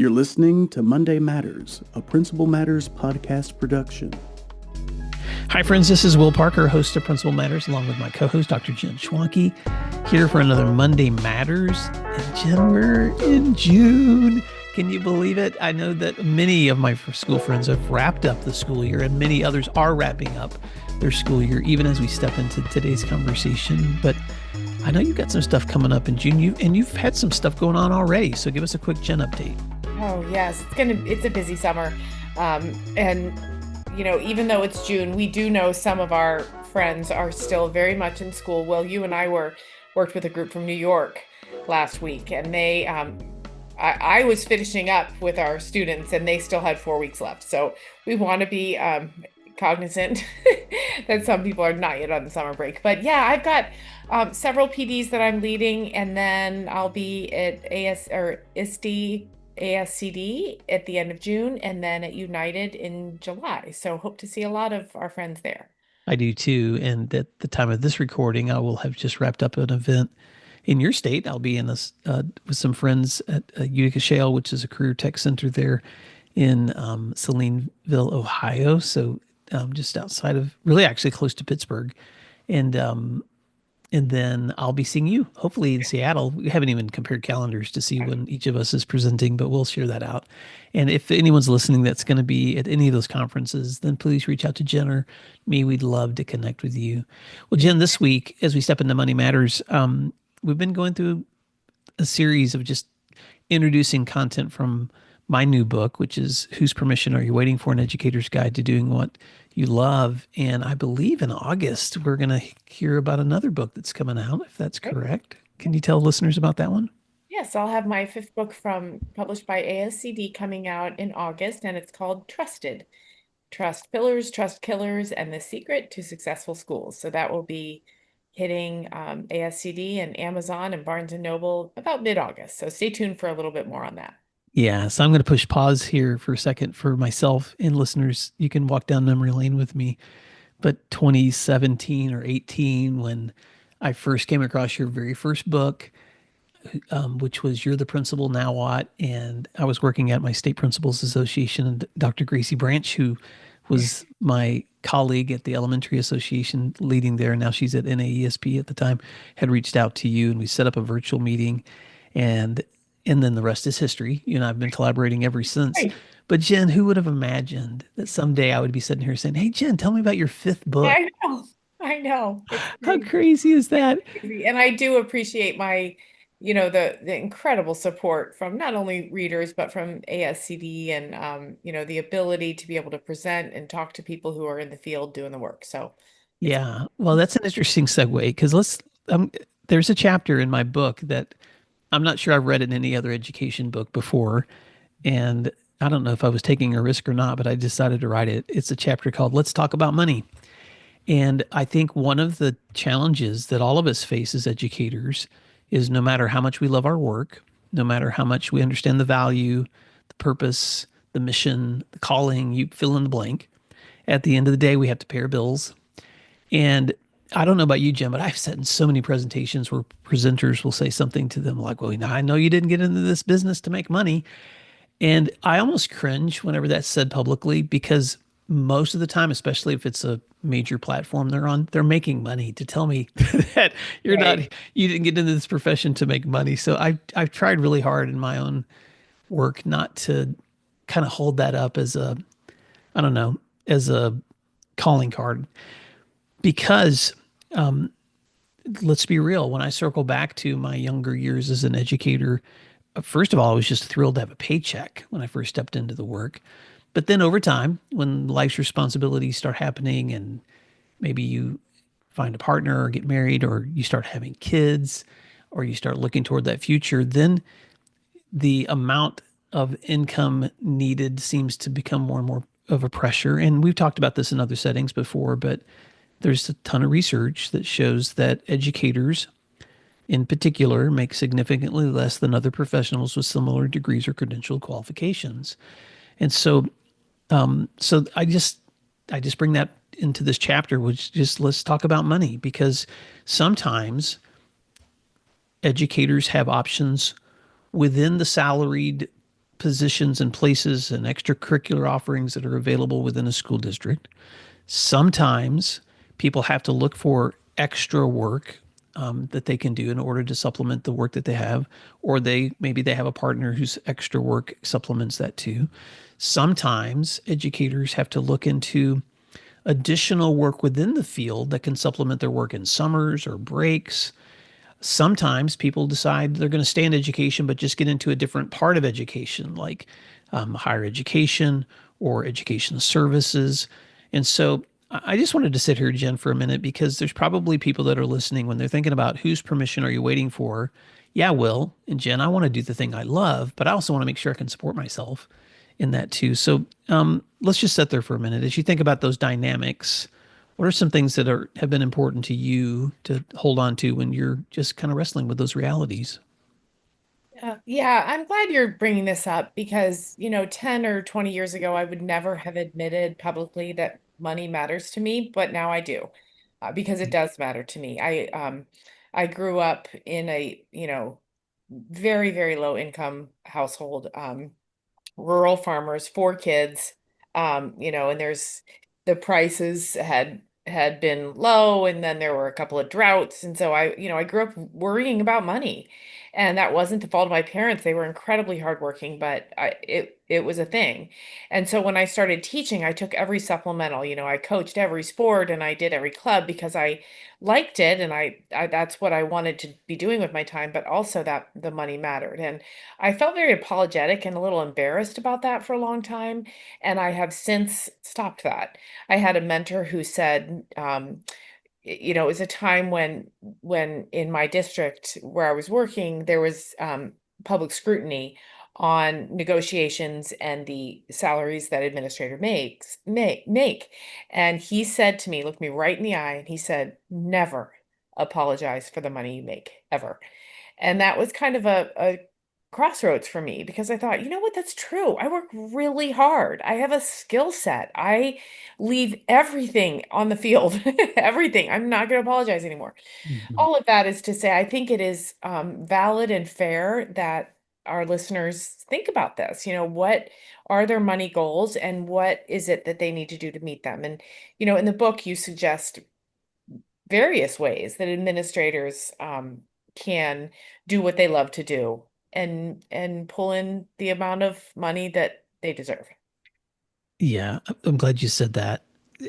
You're listening to Monday Matters, a Principal Matters podcast production. Hi, friends. This is Will Parker, host of Principal Matters, along with my co-host, Dr. Jen Schwanke, here for another Monday Matters. And Jen, we're in June. Can you believe it? I know that many of my school friends have wrapped up the school year, and many others are wrapping up their school year, even as we step into today's conversation. But I know you've got some stuff coming up in June, you've had some stuff going on already. So give us a quick Jen update. Oh, yes. It's a busy summer. And, you know, even though it's June, we do know some of our friends are still very much in school. Well, you and I worked with a group from New York last week, and they, I was finishing up with our students, and they still had 4 weeks left. So we want to be cognizant that some people are not yet on the summer break. But yeah, I've got several PDs that I'm leading, and then I'll be at ISD ASCD at the end of June, and then at United in July. So hope to see a lot of our friends there. I do too. And at the time of this recording, I will have just wrapped up an event in your state. I'll be in this with some friends at Utica Shale, which is a career tech center there in Salineville, Ohio. So just outside of, really actually close to Pittsburgh. And then I'll be seeing you, hopefully in Seattle. We haven't even compared calendars to see when each of us is presenting, but we'll share that out. And if anyone's listening that's going to be at any of those conferences, then please reach out to Jen or me. We'd love to connect with you. Well, Jen, this week, as we step into Money Matters, we've been going through a series of just introducing content from my new book, which is Whose Permission Are You Waiting For? An Educator's Guide to Doing What You Love. And I believe in August, we're going to hear about another book that's coming out, if that's correct. Can you tell listeners about that one? Yes, I'll have my 5th book published by ASCD coming out in August, and it's called Trusted. Trust Pillars, Trust Killers, and the Secret to Successful Schools. So that will be hitting ASCD and Amazon and Barnes & Noble about mid-August. So stay tuned for a little bit more on that. Yeah, so I'm going to push pause here for a second for myself and listeners. You can walk down memory lane with me. But 2017 or 18, when I first came across your very first book, which was You're the Principal, Now What? And I was working at my State Principals Association, and Dr. Gracie Branch, who was my colleague at the Elementary Association leading there, and now she's at NAESP at the time, had reached out to you, and we set up a virtual meeting. And then the rest is history. You and I've been collaborating ever since. Right. But Jen, who would have imagined that someday I would be sitting here saying, "Hey, Jen, tell me about your 5th book." I know. How crazy is that? And I do appreciate the incredible support from not only readers, but from ASCD and, the ability to be able to present and talk to people who are in the field doing the work. So yeah, well, that's an interesting segue because there's a chapter in my book that I'm not sure I've read in any other education book before. And I don't know if I was taking a risk or not, but I decided to write it. It's a chapter called Let's Talk About Money. And I think one of the challenges that all of us face as educators is no matter how much we love our work, no matter how much we understand the value, the purpose, the mission, the calling, you fill in the blank, at the end of the day, we have to pay our bills. And I don't know about you, Jim, but I've sat in so many presentations where presenters will say something to them like, well, I know you didn't get into this business to make money. And I almost cringe whenever that's said publicly, because most of the time, especially if it's a major platform they're on, they're making money to tell me that you didn't get into this profession to make money. So I've tried really hard in my own work not to kind of hold that up as a calling card, because let's be real. When I circle back to my younger years as an educator, first of all, I was just thrilled to have a paycheck when I first stepped into the work. But then over time, when life's responsibilities start happening and maybe you find a partner or get married or you start having kids or you start looking toward that future, then the amount of income needed seems to become more and more of a pressure. And we've talked about this in other settings before, but there's a ton of research that shows that educators in particular make significantly less than other professionals with similar degrees or credential qualifications. And so I just bring that into this chapter, which just let's talk about money, because sometimes educators have options within the salaried positions and places and extracurricular offerings that are available within a school district. Sometimes people have to look for extra work that they can do in order to supplement the work that they have, or maybe they have a partner whose extra work supplements that too. Sometimes educators have to look into additional work within the field that can supplement their work in summers or breaks. Sometimes people decide they're going to stay in education, but just get into a different part of education, like higher education or education services. And so I just wanted to sit here, Jen, for a minute, because there's probably people that are listening when they're thinking about whose permission are you waiting for? Yeah, Will and Jen, I want to do the thing I love, but I also want to make sure I can support myself in that too. So let's just sit there for a minute. As you think about those dynamics, what are some things that have been important to you to hold on to when you're just kind of wrestling with those realities? Yeah, I'm glad you're bringing this up because, 10 or 20 years ago, I would never have admitted publicly that money matters to me, but now I do, because it does matter to me. I grew up in a, very, very low income household. Rural farmers, 4 kids, and the prices had been low, and then there were a couple of droughts, and so I grew up worrying about money, and that wasn't the fault of my parents. They were incredibly hardworking, but it was a thing. And so when I started teaching, I took every supplemental. I coached every sport and I did every club because I liked it, and I that's what I wanted to be doing with my time, but also that the money mattered. And I felt very apologetic and a little embarrassed about that for a long time, and I have since stopped that. I had a mentor who said, it was a time when in my district where I was working, there was public scrutiny on negotiations and the salaries that administrator make. And he said to me, looked me right in the eye, and he said, "Never apologize for the money you make, ever." And that was kind of a crossroads for me because I thought, you know what, that's true. I work really hard. I have a skill set. I leave everything on the field, everything. I'm not going to apologize anymore. Mhm. All of that is to say, I think it is valid and fair that our listeners think about this. What are their money goals and what is it that they need to do to meet them? And, in the book, you suggest various ways that administrators can do what they love to do and pull in the amount of money that they deserve. Yeah, I'm glad you said that.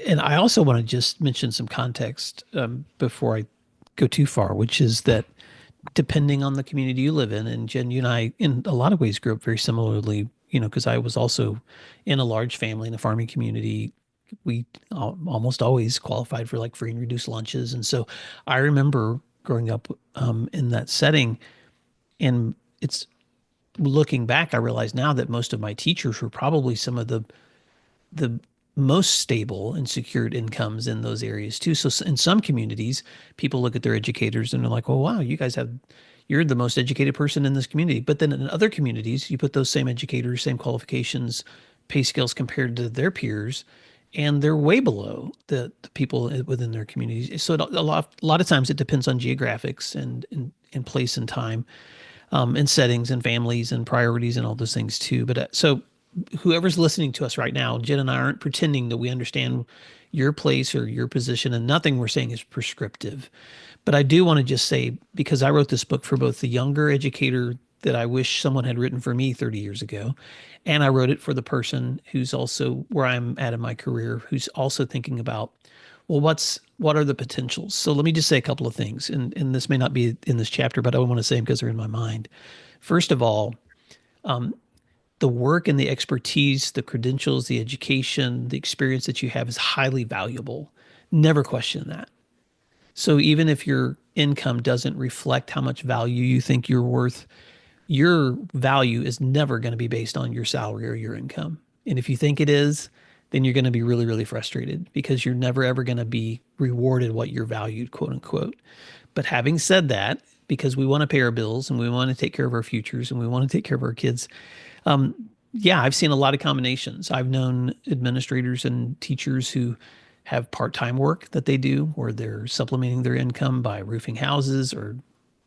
And I also want to just mention some context before I go too far, which is that depending on the community you live in, and Jen, you and I, in a lot of ways, grew up very similarly, because I was also in a large family in a farming community. We almost always qualified for like free and reduced lunches. And so I remember growing up in that setting. And it's looking back, I realize now that most of my teachers were probably some of the most stable and secured incomes in those areas too. So in some communities, people look at their educators and they're like, "Well, wow, you're the most educated person in this community." But then in other communities, you put those same educators, same qualifications, pay scales compared to their peers, and they're way below the people within their communities. So a lot of times it depends on geographics and place and time, and settings and families and priorities and all those things too. But so whoever's listening to us right now, Jen and I aren't pretending that we understand your place or your position, and nothing we're saying is prescriptive. But I do want to just say, because I wrote this book for both the younger educator that I wish someone had written for me 30 years ago, and I wrote it for the person who's also where I'm at in my career, who's also thinking about, well, what are the potentials? So let me just say a couple of things, and this may not be in this chapter, but I want to say them because they're in my mind. First of all, the work and the expertise, the credentials, the education, the experience that you have is highly valuable. Never question that. So even if your income doesn't reflect how much value you think you're worth, your value is never going to be based on your salary or your income. And if you think it is, then you're going to be really, really frustrated because you're never, ever going to be rewarded what you're valued, quote unquote. But having said that, because we want to pay our bills and we want to take care of our futures and we want to take care of our kids, yeah, I've seen a lot of combinations. I've known administrators and teachers who have part-time work that they do, or they're supplementing their income by roofing houses or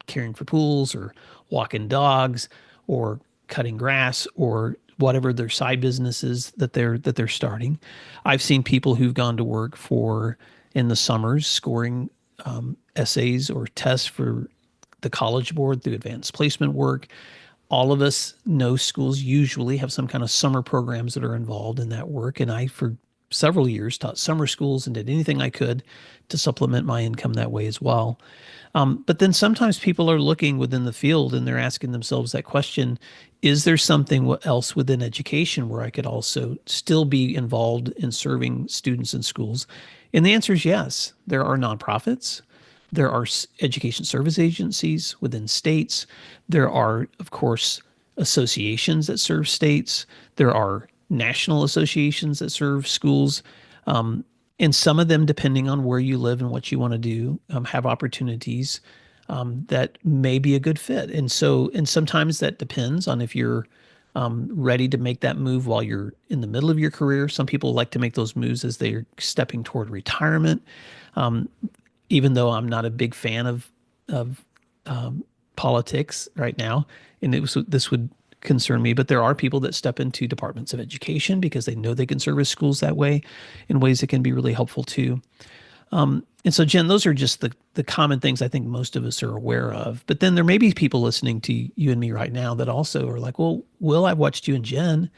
caring for pools or walking dogs or cutting grass or whatever their side businesses that they're starting. I've seen people who've gone to work for in the summers scoring essays or tests for the College Board through advanced placement work. All of us know schools usually have some kind of summer programs that are involved in that work. And I, for several years, taught summer schools and did anything I could to supplement my income that way as well. But then sometimes people are looking within the field and they're asking themselves that question: is there something else within education where I could also still be involved in serving students in schools? And the answer is yes. There are nonprofits. There are education service agencies within states. There are, of course, associations that serve states. There are national associations that serve schools. And some of them, depending on where you live and what you want to do, have opportunities that may be a good fit. And sometimes that depends on if you're ready to make that move while you're in the middle of your career. Some people like to make those moves as they're stepping toward retirement. Even though I'm not a big fan of politics right now, and this would concern me, but there are people that step into departments of education because they know they can service schools that way in ways that can be really helpful too. And so, Jen, those are just the common things I think most of us are aware of. But then there may be people listening to you and me right now that also are like, well, Will, I've watched you and Jen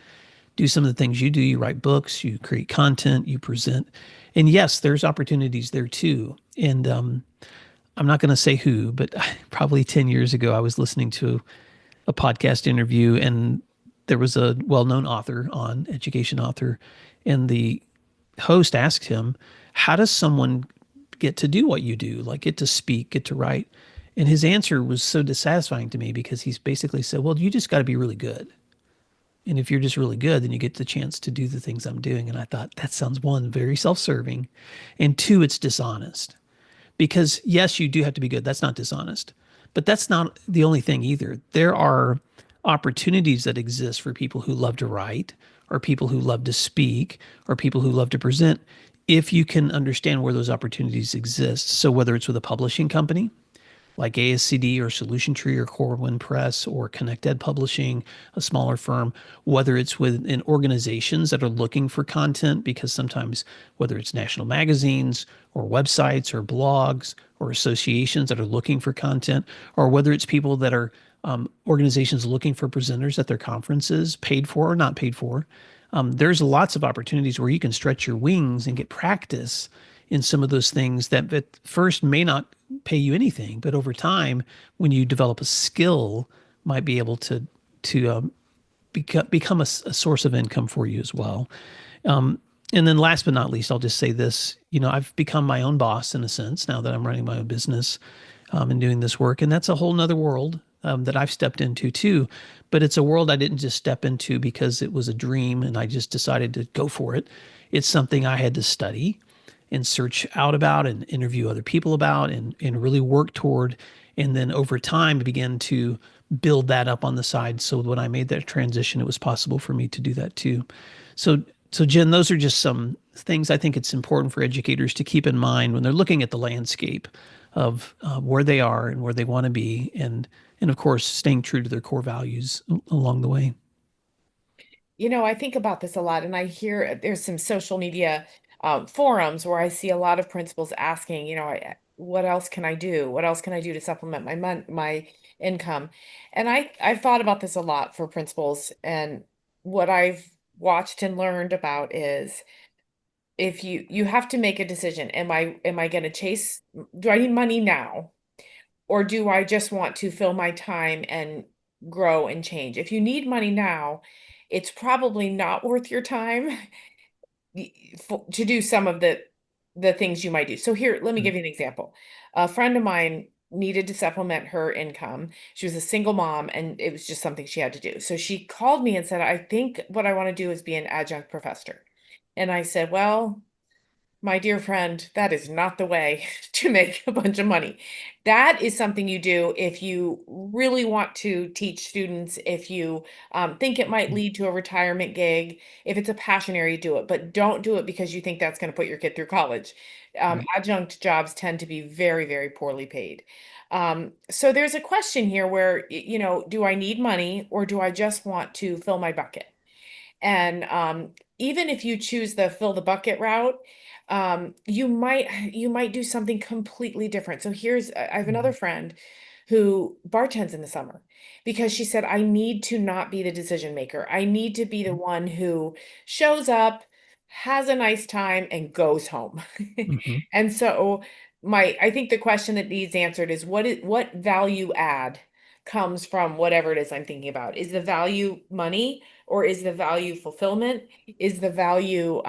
do some of the things you do. You write books, you create content, you present. And yes, there's opportunities there too. And I'm not going to say who, but probably 10 years ago, I was listening to a podcast interview and there was a well-known author on, education author, and the host asked him, how does someone get to do what you do, like get to speak, get to write? And his answer was so dissatisfying to me because he's basically said, well, you just got to be really good. And if you're just really good, then you get the chance to do the things I'm doing. And I thought that sounds, one, very self-serving, and two, it's dishonest. Because yes, you do have to be good. That's not dishonest. But that's not the only thing either. There are opportunities that exist for people who love to write, or people who love to speak, or people who love to present, if you can understand where those opportunities exist. So whether it's with a publishing company like ASCD or Solution Tree or Corwin Press or ConnectEd Publishing, a smaller firm, whether it's within organizations that are looking for content, because sometimes whether it's national magazines or websites or blogs or associations that are looking for content, or whether it's people that are organizations looking for presenters at their conferences, paid for or not paid for, there's lots of opportunities where you can stretch your wings and get practice in some of those things that at first may not pay you anything, but over time, when you develop a skill, might be able to become a source of income for you as well. And then last but not least, I'll just say this, I've become my own boss in a sense now that I'm running my own business and doing this work. And that's a whole nother world that I've stepped into too. But it's a world I didn't just step into because it was a dream and I just decided to go for it. It's something I had to study and search out about and interview other people about and really work toward. And then over time, began to build that up on the side. So when I made that transition, it was possible for me to do that too. So Jen, those are just some things I think it's important for educators to keep in mind when they're looking at the landscape of where they are and where they want to be. And of course, staying true to their core values along the way. I think about this a lot, and I hear there's some social media forums where I see a lot of principals asking, what else can I do? What else can I do to supplement my income? And I've thought about this a lot for principals, and what I've watched and learned about is if you have to make a decision. Am I going to chase? Do I need money now, or do I just want to fill my time and grow and change? If you need money now, it's probably not worth your time to do some of the things you might do. So here, let me give you an example. A friend of mine needed to supplement her income. She was a single mom and it was just something she had to do. So she called me and said, I think what I want to do is be an adjunct professor. And I said, well, my dear friend, that is not the way to make a bunch of money. That is something you do if you really want to teach students, if you think it might lead to a retirement gig, if it's a passion area, do it, but don't do it because you think that's going to put your kid through college. Right. Adjunct jobs tend to be very, very poorly paid. So there's a question here where, do I need money or do I just want to fill my bucket? And even if you choose the fill the bucket route, you might do something completely different. So I have another friend who bartends in the summer because she said, I need to not be the decision maker. I need to be the one who shows up, has a nice time, and goes home. Mm-hmm. And so I think the question that needs answered is what value add comes from whatever it is I'm thinking about? Is the value money, or is the value fulfillment? Is the value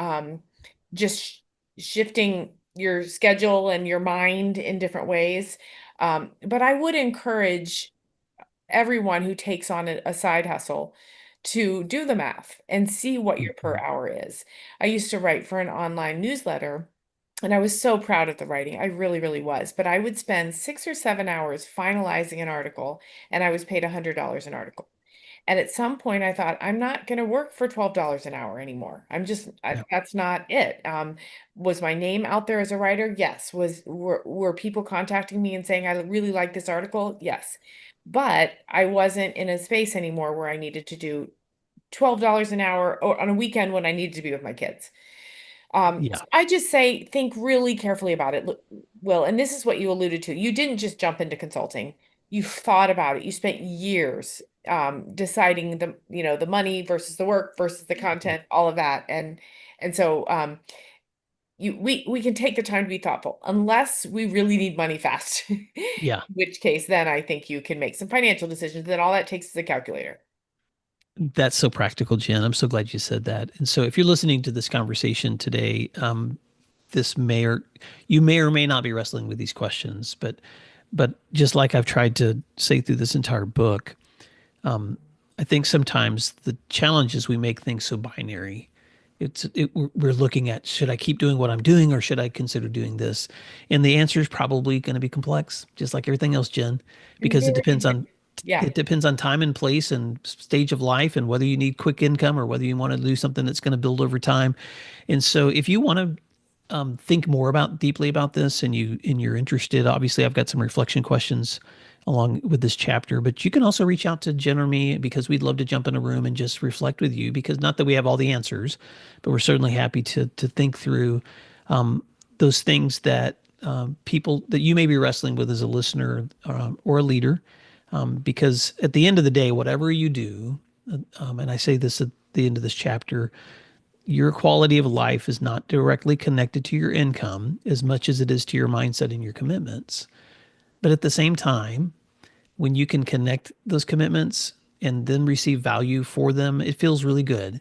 just shifting your schedule and your mind in different ways? But I would encourage everyone who takes on a side hustle to do the math and see what your per hour is. I used to write for an online newsletter, and I was so proud of the writing. I really, really was. But I would spend 6 or 7 hours finalizing an article, and I was paid $100 an article. And at some point, I thought, I'm not going to work for $12 an hour anymore. Yeah. That's not it. Was my name out there as a writer? Yes. Were people contacting me and saying, I really like this article? Yes. But I wasn't in a space anymore where I needed to do $12 an hour or on a weekend when I needed to be with my kids. Yeah. So I just say, think really carefully about it. Look, Will, and this is what you alluded to. You didn't just jump into consulting. You thought about it. You spent years deciding the money versus the work versus the content, all of that. And so we can take the time to be thoughtful unless we really need money fast. Yeah. In which case, then I think you can make some financial decisions. Then all that takes is a calculator. That's so practical, Jen. I'm so glad you said that. And so if you're listening to this conversation today, you may or may not be wrestling with these questions, but just like I've tried to say through this entire book, I think sometimes the challenge is we make things so binary. We're looking at, should I keep doing what I'm doing or should I consider doing this? And the answer is probably going to be complex, just like everything else, Jen, because Yeah. it depends on time and place and stage of life and whether you need quick income or whether you want to do something that's going to build over time. And so if you want to think more deeply about this and you're interested, obviously I've got some reflection questions along with this chapter, but you can also reach out to Jen or me because we'd love to jump in a room and just reflect with you, because not that we have all the answers, but we're certainly happy to think through those things that people that you may be wrestling with as a listener or a leader. Because at the end of the day, whatever you do, and I say this at the end of this chapter, your quality of life is not directly connected to your income as much as it is to your mindset and your commitments. But at the same time, when you can connect those commitments and then receive value for them, it feels really good.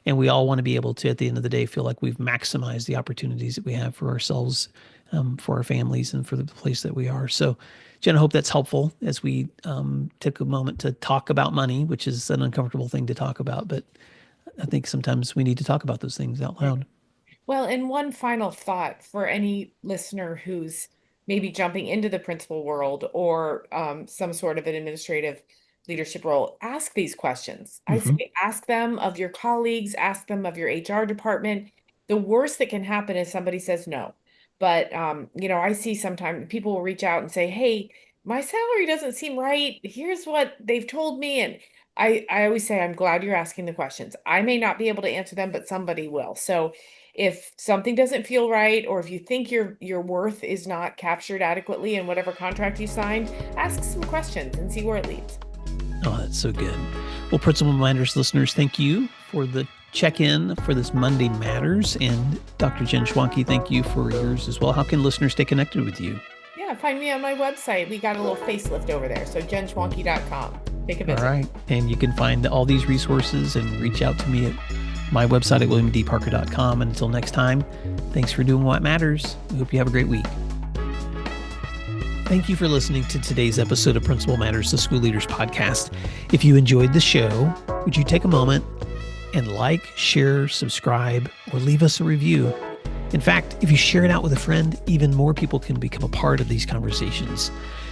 And we all want to be able to, at the end of the day, feel like we've maximized the opportunities that we have for ourselves, for our families, and for the place that we are. So, Jen, I hope that's helpful as we took a moment to talk about money, which is an uncomfortable thing to talk about. But I think sometimes we need to talk about those things out loud. Well, and one final thought for any listener who's maybe jumping into the principal world or some sort of an administrative leadership role, ask these questions. I Mm-hmm. say ask them of your colleagues, ask them of your HR department. The worst that can happen is somebody says no. But I see sometimes people will reach out and say, hey, my salary doesn't seem right. Here's what they've told me. And I always say, I'm glad you're asking the questions. I may not be able to answer them, but somebody will. So if something doesn't feel right, or if you think your worth is not captured adequately in whatever contract you signed, ask some questions and see where it leads. Oh, that's so good. Well, Principal Minders listeners, thank you for the check-in for this Monday Matters. And Dr. Jen Schwanke, thank you for yours as well. How can listeners stay connected with you? Yeah, find me on my website. We got a little facelift over there. So jenschwanke.com. Take a visit. All right. And you can find all these resources and reach out to me at my website at williamdparker.com. And until next time, thanks for doing what matters. I hope you have a great week. Thank you for listening to today's episode of Principal Matters, the School Leaders Podcast. If you enjoyed the show, would you take a moment and like, share, subscribe, or leave us a review? In fact, if you share it out with a friend, even more people can become a part of these conversations.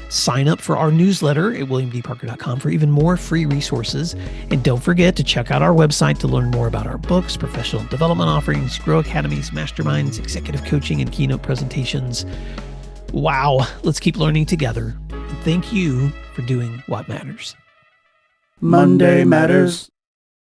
Sign up for our newsletter at williamdparker.com for even more free resources. And don't forget to check out our website to learn more about our books, professional development offerings, Grow Academies, masterminds, executive coaching, and keynote presentations. Wow, let's keep learning together. And thank you for doing what matters. Monday Matters.